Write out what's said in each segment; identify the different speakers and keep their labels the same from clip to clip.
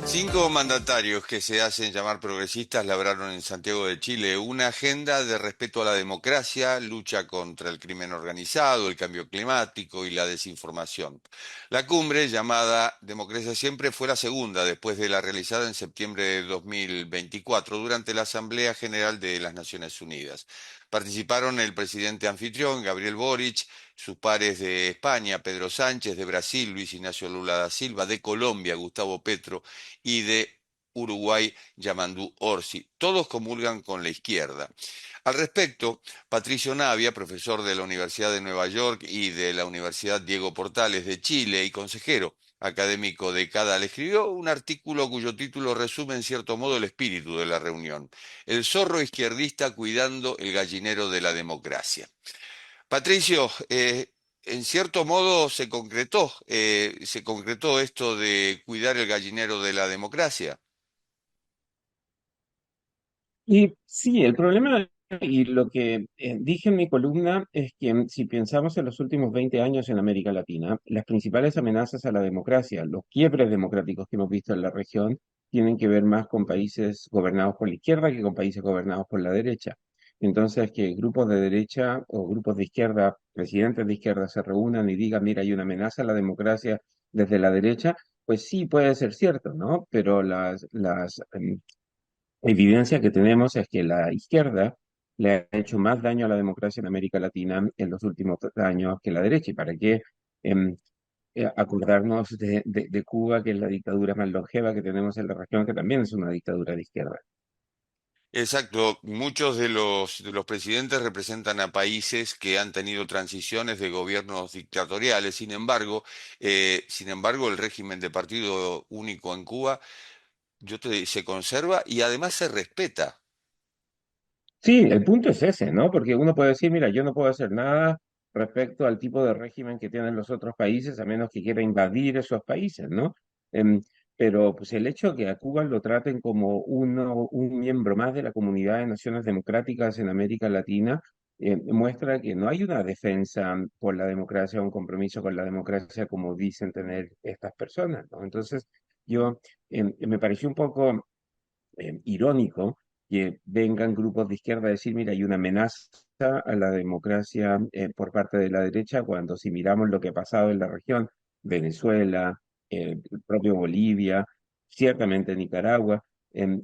Speaker 1: 5 mandatarios que se hacen llamar progresistas labraron en Santiago de Chile una agenda de respeto a la democracia, lucha contra el crimen organizado, el cambio climático y la desinformación. La cumbre, llamada Democracia Siempre, fue la segunda después de la realizada en septiembre de 2024 durante la Asamblea General de las Naciones Unidas. Participaron el presidente anfitrión, Gabriel Boric, sus pares de España, Pedro Sánchez, de Brasil, Luis Ignacio Lula da Silva, de Colombia, Gustavo Petro, y de Uruguay, Yamandú Orsi. Todos comulgan con la izquierda. Al respecto, Patricio Navia, profesor de la Universidad de Nueva York y de la Universidad Diego Portales de Chile y consejero académico de CADAL, escribió un artículo cuyo título resume en cierto modo el espíritu de la reunión: El zorro izquierdista cuidando el gallinero de la democracia. Patricio, en cierto modo se concretó esto de cuidar el gallinero de la democracia.
Speaker 2: Y sí, el problema y lo que dije en mi columna es que si pensamos en los últimos 20 años en América Latina, las principales amenazas a la democracia, los quiebres democráticos que hemos visto en la región, tienen que ver más con países gobernados por la izquierda que con países gobernados por la derecha. Entonces, que grupos de derecha o grupos de izquierda, presidentes de izquierda se reúnan y digan, mira, hay una amenaza a la democracia desde la derecha, pues sí puede ser cierto, ¿no? Pero evidencia que tenemos es que la izquierda le ha hecho más daño a la democracia en América Latina en los últimos años que la derecha. ¿Y para qué em, acordarnos de Cuba, que es la dictadura más longeva que tenemos en la región, que también es una dictadura de izquierda?
Speaker 1: Exacto, muchos de los presidentes representan a países que han tenido transiciones de gobiernos dictatoriales. Sin embargo, el régimen de partido único en Cuba, se conserva y además se respeta.
Speaker 2: Sí, el punto es ese, ¿no? Porque uno puede decir, mira, yo no puedo hacer nada respecto al tipo de régimen que tienen los otros países, a menos que quiera invadir esos países, ¿no? Em, pero pues el hecho de que a Cuba lo traten como un miembro más de la comunidad de naciones democráticas en América Latina, muestra que no hay una defensa por la democracia, un compromiso con la democracia como dicen tener estas personas, ¿no? Entonces, yo me pareció un poco irónico que vengan grupos de izquierda a decir, mira, hay una amenaza a la democracia por parte de la derecha, cuando si miramos lo que ha pasado en la región, Venezuela, el propio Bolivia, ciertamente Nicaragua,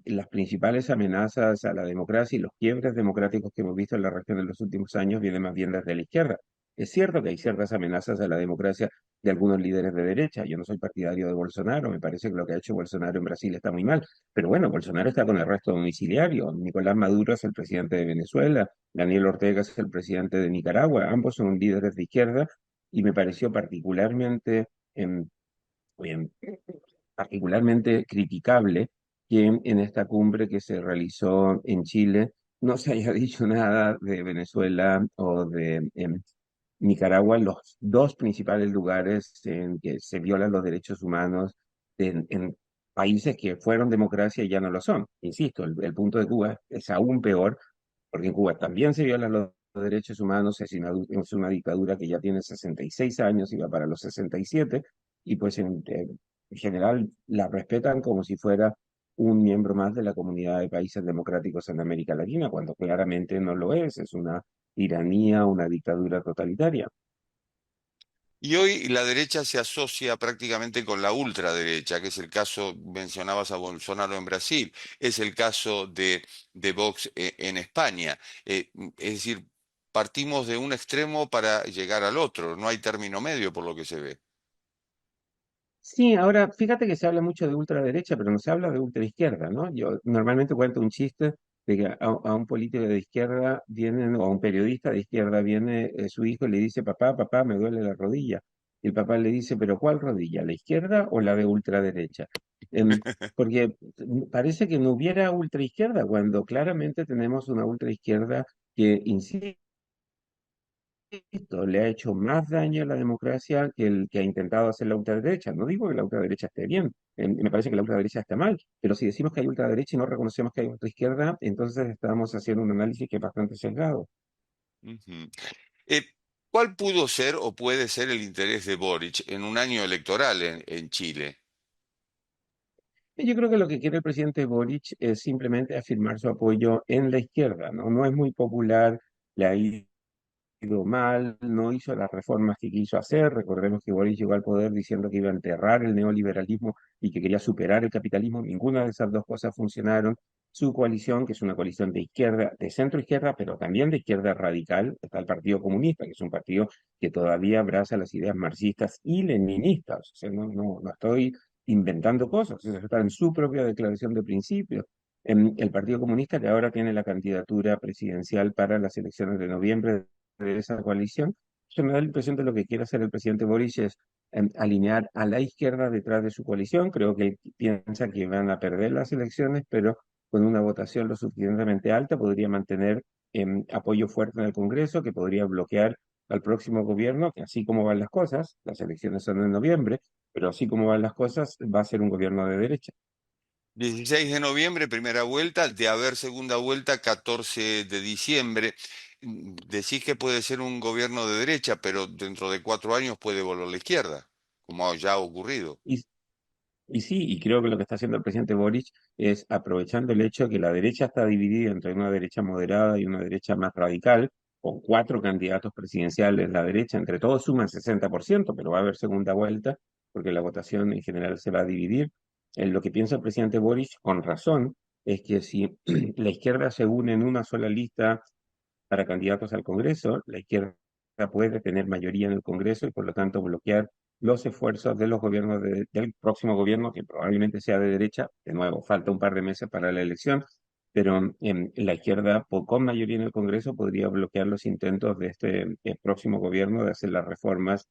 Speaker 2: las principales amenazas a la democracia y los quiebres democráticos que hemos visto en la región en los últimos años vienen más bien desde la izquierda. Es cierto que hay ciertas amenazas a la democracia de algunos líderes de derecha. Yo no soy partidario de Bolsonaro, me parece que lo que ha hecho Bolsonaro en Brasil está muy mal, pero bueno, Bolsonaro está con el arresto domiciliario. Nicolás Maduro es el presidente de Venezuela, Daniel Ortega es el presidente de Nicaragua. Ambos son líderes de izquierda y me pareció em, em, particularmente criticable que en esta cumbre que se realizó en Chile no se haya dicho nada de Venezuela o de Nicaragua, los dos principales lugares en que se violan los derechos humanos en países que fueron democracia y ya no lo son. Insisto, el punto de Cuba es aún peor, porque en Cuba también se violan los derechos humanos, es una dictadura que ya tiene 66 años y va para los 67, y pues en general la respetan como si fuera un miembro más de la comunidad de países democráticos en América Latina, cuando claramente no lo es una tiranía, una dictadura totalitaria.
Speaker 1: Y hoy la derecha se asocia prácticamente con la ultraderecha, que es el caso, mencionabas a Bolsonaro en Brasil, es el caso de Vox en España. Es decir, partimos de un extremo para llegar al otro, no hay término medio por lo que se ve.
Speaker 2: Sí, ahora fíjate que se habla mucho de ultraderecha, pero no se habla de ultraizquierda, ¿no? Yo normalmente cuento un chiste de que a un político de izquierda viene, o a un periodista de izquierda viene su hijo y le dice, papá, papá, me duele la rodilla. Y el papá le dice, pero ¿cuál rodilla? ¿La izquierda o la de ultraderecha? Porque parece que no hubiera ultraizquierda cuando claramente tenemos una ultraizquierda que insiste esto le ha hecho más daño a la democracia que el que ha intentado hacer la ultraderecha. No digo que la ultraderecha esté bien, me parece que la ultraderecha está mal, pero si decimos que hay ultraderecha y no reconocemos que hay ultraizquierda, entonces estamos haciendo un análisis que es bastante sesgado.
Speaker 1: Ujú. Eh, ¿Cuál pudo ser o puede ser el interés de Boric en un año electoral en Chile?
Speaker 2: Yo creo que lo que quiere el presidente Boric es simplemente afirmar su apoyo en la izquierda, ¿no? No es muy popular, le ha ido mal, no hizo las reformas que quiso hacer. Recordemos que Boric llegó al poder diciendo que iba a enterrar el neoliberalismo y que quería superar el capitalismo. Ninguna de esas dos cosas funcionaron. Su coalición, que es una coalición de izquierda, de centro izquierda, pero también de izquierda radical, está el Partido Comunista, que es un partido que todavía abraza las ideas marxistas y leninistas. O sea, no estoy inventando cosas, eso está en su propia declaración de principios. El Partido Comunista, que ahora tiene la candidatura presidencial para las elecciones de noviembre de esa coalición. Eso me da la impresión de lo que quiere hacer el presidente Boris es alinear a la izquierda detrás de su coalición. Creo que él piensa que van a perder las elecciones, pero con una votación lo suficientemente alta podría mantener apoyo fuerte en el Congreso, que podría bloquear al próximo gobierno, que así como van las cosas, las elecciones son en noviembre, pero así como van las cosas, va a ser un gobierno de derecha.
Speaker 1: 16 de noviembre, primera vuelta, de haber segunda vuelta, 14 de diciembre. Decís que puede ser un gobierno de derecha, pero dentro de 4 años puede volver a la izquierda, como ya ha ocurrido.
Speaker 2: Y Y sí, y creo que lo que está haciendo el presidente Boric es aprovechando el hecho de que la derecha está dividida entre una derecha moderada y una derecha más radical, con cuatro candidatos presidenciales, la derecha, entre todos suman 60%, pero va a haber segunda vuelta, porque la votación en general se va a dividir. En lo que piensa el presidente Boric, con razón, es que si la izquierda se une en una sola lista para candidatos al Congreso, la izquierda puede tener mayoría en el Congreso y por lo tanto bloquear los esfuerzos de los gobiernos del próximo gobierno, que probablemente sea de derecha. De nuevo, falta un par de meses para la elección, pero la izquierda con mayoría en el Congreso podría bloquear los intentos de este próximo gobierno de hacer las reformas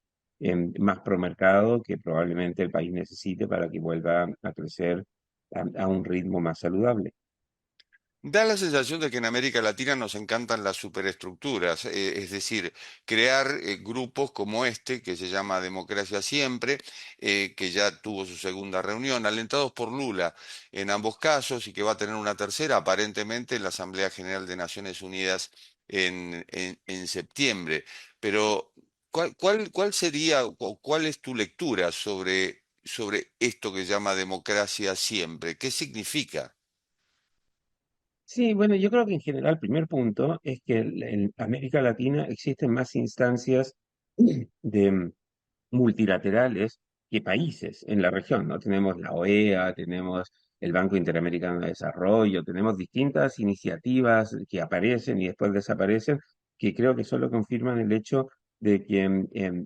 Speaker 2: más pro mercado que probablemente el país necesite para que vuelva a crecer a un ritmo más saludable.
Speaker 1: Da la sensación de que en América Latina nos encantan las superestructuras, es decir, crear grupos como este, que se llama Democracia Siempre, que ya tuvo su segunda reunión, alentados por Lula en ambos casos y que va a tener una tercera aparentemente en la Asamblea General de Naciones Unidas en septiembre. Pero, ¿cuál sería o cuál es tu lectura sobre esto que se llama Democracia Siempre? ¿Qué significa?
Speaker 2: Sí, bueno, yo creo que en general, primer punto es que en América Latina existen más instancias de multilaterales que países en la región, ¿no? Tenemos la OEA, tenemos el Banco Interamericano de Desarrollo, tenemos distintas iniciativas que aparecen y después desaparecen, que creo que solo confirman el hecho de que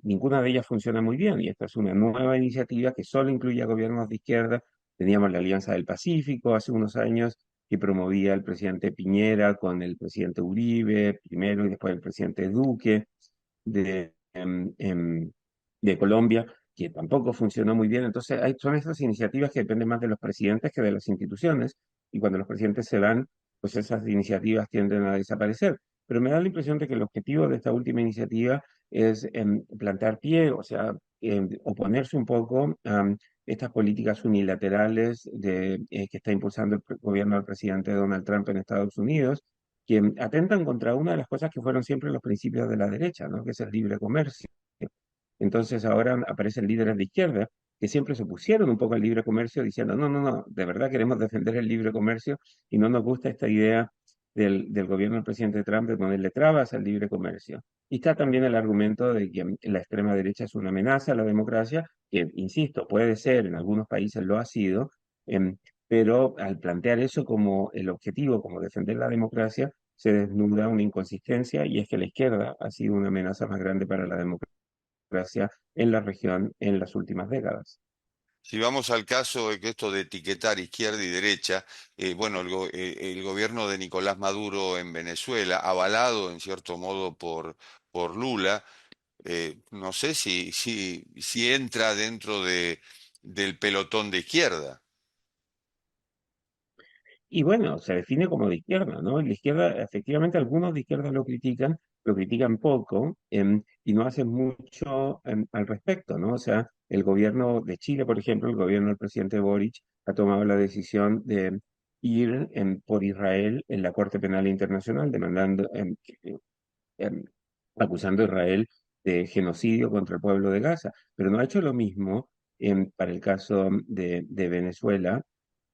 Speaker 2: ninguna de ellas funciona muy bien. Y esta es una nueva iniciativa que solo incluye a gobiernos de izquierda. Teníamos la Alianza del Pacífico hace unos años que promovía el presidente Piñera con el presidente Uribe primero y después el presidente Duque de, de Colombia, que tampoco funcionó muy bien. Entonces, son estas iniciativas que dependen más de los presidentes que de las instituciones, y cuando los presidentes se van, pues esas iniciativas tienden a desaparecer. Pero me da la impresión de que el objetivo de esta última iniciativa es plantar pie, o sea, oponerse un poco a estas políticas unilaterales que está impulsando el gobierno del presidente Donald Trump en Estados Unidos, que atentan contra una de las cosas que fueron siempre los principios de la derecha, ¿no? Que es el libre comercio. Entonces ahora aparecen líderes de izquierda que siempre se opusieron un poco al libre comercio diciendo, no, de verdad queremos defender el libre comercio y no nos gusta esta idea del gobierno del presidente Trump de ponerle trabas al libre comercio. Y está también el argumento de que la extrema derecha es una amenaza a la democracia, que, insisto, puede ser, en algunos países lo ha sido, em, pero al plantear eso como el objetivo, como defender la democracia, se desnuda una inconsistencia y es que la izquierda ha sido una amenaza más grande para la democracia en la región en las últimas décadas.
Speaker 1: Si vamos al caso de que esto de etiquetar izquierda y derecha, bueno, el gobierno de Nicolás Maduro en Venezuela, avalado en cierto modo por Lula, no sé si entra dentro del pelotón de izquierda.
Speaker 2: Y bueno, se define como de izquierda, ¿no? Y la izquierda, efectivamente, algunos de izquierda lo critican poco y no hacen mucho al respecto, ¿no? O sea, el gobierno de Chile, por ejemplo, el gobierno del presidente Boric ha tomado la decisión de ir por Israel en la Corte Penal Internacional, em, acusando a Israel de genocidio contra el pueblo de Gaza, pero no ha hecho lo mismo para el caso de Venezuela,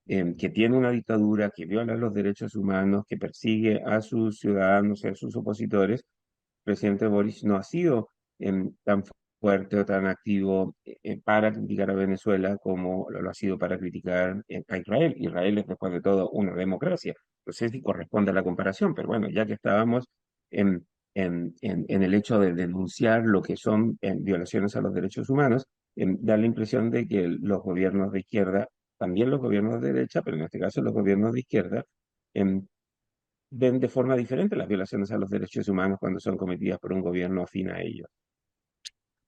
Speaker 2: que tiene una dictadura, que viola los derechos humanos, que persigue a sus ciudadanos y a sus opositores. El presidente Boris no ha sido tan fuerte o tan activo para criticar a Venezuela como lo ha sido para criticar a Israel. Israel es, después de todo, una democracia. No sé si corresponde a la comparación, pero bueno, ya que estábamos en, en el hecho de denunciar lo que son violaciones a los derechos humanos, da la impresión de que los gobiernos de izquierda, también los gobiernos de derecha, pero en este caso los gobiernos de izquierda, em, ven de forma diferente las violaciones a los derechos humanos cuando son cometidas por un gobierno afín a ellos.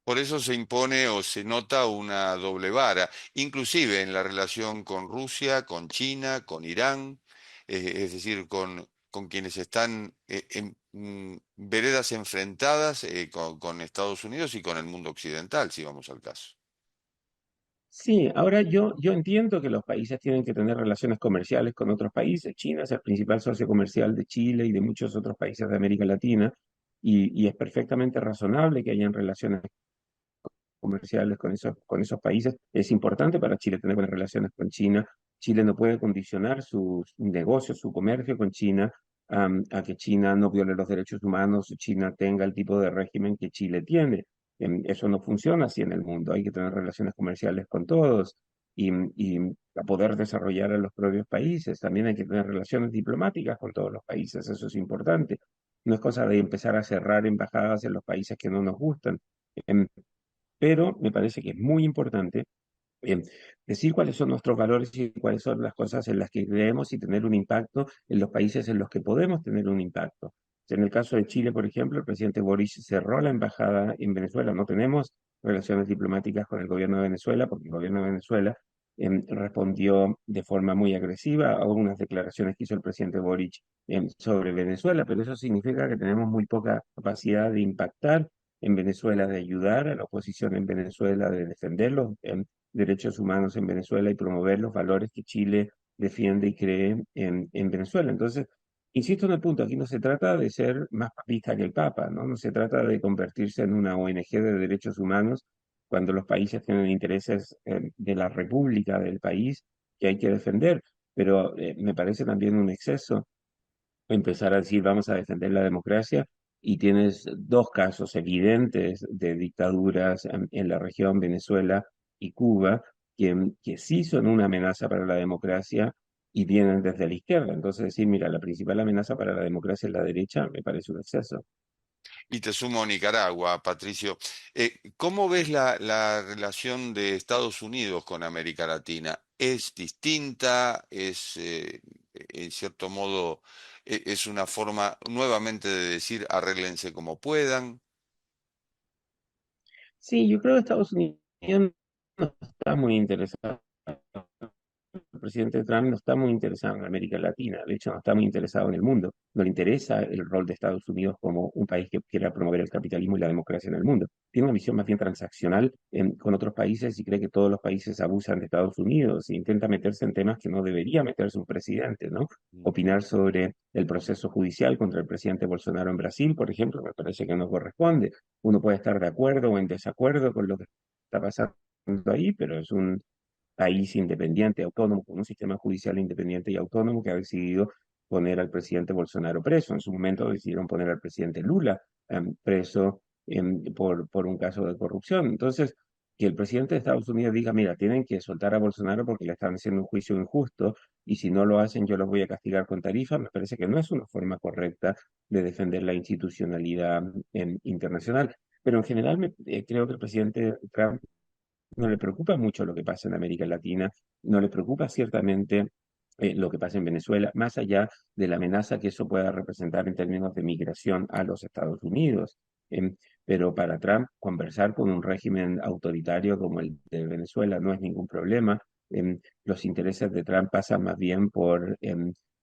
Speaker 1: Por eso se impone o se nota una doble vara, inclusive en la relación con Rusia, con China, con Irán, es decir, con quienes están en veredas enfrentadas con Estados Unidos y con el mundo occidental, si vamos al caso.
Speaker 2: Sí, ahora yo entiendo que los países tienen que tener relaciones comerciales con otros países. China es el principal socio comercial de Chile y de muchos otros países de América Latina, y es perfectamente razonable que hayan relaciones comerciales con esos países. Es importante para Chile tener buenas relaciones con China. Chile no puede condicionar sus negocios, su comercio con China, a que China no viole los derechos humanos, China tenga el tipo de régimen que Chile tiene. Eso no funciona así en el mundo. Hay que tener relaciones comerciales con todos y para poder desarrollar a los propios países. También hay que tener relaciones diplomáticas con todos los países. Eso es importante. No es cosa de empezar a cerrar embajadas en los países que no nos gustan. Em, pero me parece que es muy importante eh, decir cuáles son nuestros valores y cuáles son las cosas en las que creemos y tener un impacto en los países en los que podemos tener un impacto. En el caso de Chile, por ejemplo, el presidente Boris cerró la embajada en Venezuela. No tenemos relaciones diplomáticas con el gobierno de Venezuela porque el gobierno de Venezuela respondió de forma muy agresiva a unas declaraciones que hizo el presidente Boric sobre Venezuela, pero eso significa que tenemos muy poca capacidad de impactar en Venezuela, de ayudar a la oposición en Venezuela, de defender los derechos humanos en Venezuela y promover los valores que Chile defiende y cree en Venezuela. Entonces, insisto en el punto, aquí no se trata de ser más papista que el Papa, ¿no? No se trata de convertirse en una ONG de derechos humanos cuando los países tienen intereses de la república del país que hay que defender, pero me parece también un exceso empezar a decir vamos a defender la democracia y tienes dos casos evidentes de dictaduras en la región, Venezuela y Cuba, que sí son una amenaza para la democracia y vienen desde la izquierda. Entonces decir, mira, la principal amenaza para la democracia es la derecha, me parece un exceso.
Speaker 1: Y te sumo Nicaragua, Patricio. ¿Cómo ves la relación de Estados Unidos con América Latina? ¿Es distinta? ¿Es, en cierto modo, es una forma nuevamente de decir arréglense como puedan?
Speaker 2: Sí, yo creo que Estados Unidos no está muy interesado. El presidente Trump no está muy interesado en América Latina, de hecho no está muy interesado en el mundo, no le interesa el rol de Estados Unidos como un país que quiera promover el capitalismo y la democracia en el mundo. Tiene una visión más bien transaccional con otros países y cree que todos los países abusan de Estados Unidos e intenta meterse en temas que no debería meterse un presidente, ¿no? Opinar sobre el proceso judicial contra el presidente Bolsonaro en Brasil, por ejemplo, me parece que no corresponde. Uno puede estar de acuerdo o en desacuerdo con lo que está pasando ahí, pero es un país independiente, autónomo, con un sistema judicial independiente y autónomo que ha decidido poner al presidente Bolsonaro preso. En su momento decidieron poner al presidente Lula preso por un caso de corrupción. Entonces, que el presidente de Estados Unidos diga, mira, tienen que soltar a Bolsonaro porque le están haciendo un juicio injusto y si no lo hacen yo los voy a castigar con tarifas, me parece que no es una forma correcta de defender la institucionalidad internacional. Pero en general creo que el presidente Trump no le preocupa mucho lo que pasa en América Latina, no le preocupa ciertamente lo que pasa en Venezuela, más allá de la amenaza que eso pueda representar en términos de migración a los Estados Unidos. Em, pero para Trump, conversar con un régimen autoritario como el de Venezuela no es ningún problema. Los intereses de Trump pasan más bien por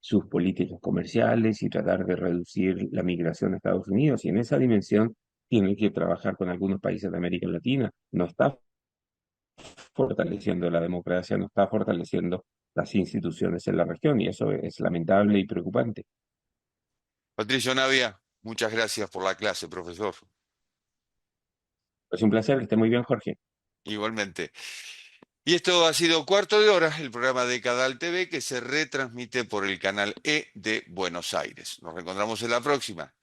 Speaker 2: sus políticas comerciales y tratar de reducir la migración a Estados Unidos. Y en esa dimensión tiene que trabajar con algunos países de América Latina. No está fortaleciendo la democracia, no está fortaleciendo las instituciones en la región y eso es lamentable y preocupante.
Speaker 1: Patricio Navia, muchas gracias por la clase, profesor.
Speaker 2: Es un placer, que esté muy bien, Jorge.
Speaker 1: Igualmente. Y esto ha sido Cuarto de Hora, el programa de Cadal TV que se retransmite por el canal E de Buenos Aires. Nos reencontramos en la próxima.